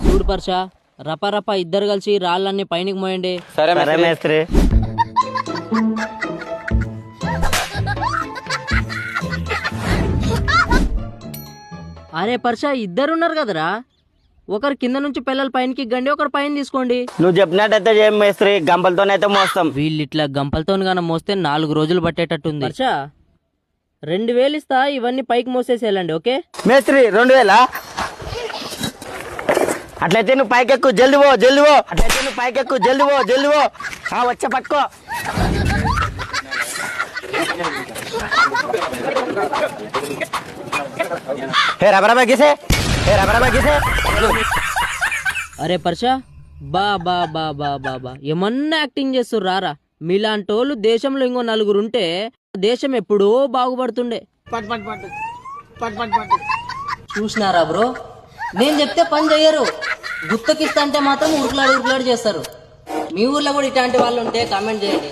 చూడు పర్ష, రప ఇద్దరు కలిసి రాళ్ళన్ని పైనకి మోయండి. సరే మేస్త్రి. అరే పర్ష, ఇద్దరున్నారు కదరా, ఒకరు కింద నుంచి పిల్లలు పైనకి గండి, ఒకరు పైన తీసుకోండి. నువ్వు చెప్పినట్టయితే చేయం మేస్త్రి, గంపలతోనైతే మోస్తాం. వీళ్ళు ఇట్లా గంపలతో గాన మోస్తే 4 రోజులు పట్టేటట్టుంది. పర్ష 2000 ఇస్తా, ఇవన్నీ పైకి మోసేసేయాలండి. ఓకే మేస్త్రి 2000? అట్లయితే నువ్వు పైకెక్కు, జల్ది పో. అట్లయితే నువ్వు పైకెక్కు, జల్ది పో. వచ్చే పట్టుకో. హే రబరబా గీసే. అరే పర్ష, బా బా బా బా బా బా ఏమన్నా యాక్టింగ్ చేస్తుర్రు రారా. మీలాంటోళ్ళు దేశంలో ఇంకో 4 ఉంటే దేశం ఎప్పుడో బాగుపడుతుండే. చూసినారా బ్రో, నేను చెప్తే పని చెయ్యరు, గుత్తకిస్తా అంటే మాత్రం ఉరుకులాడు చేస్తారు. మీ ఊర్లో కూడా ఇట్లాంటి వాళ్ళు ఉంటే కామెంట్ చేయండి.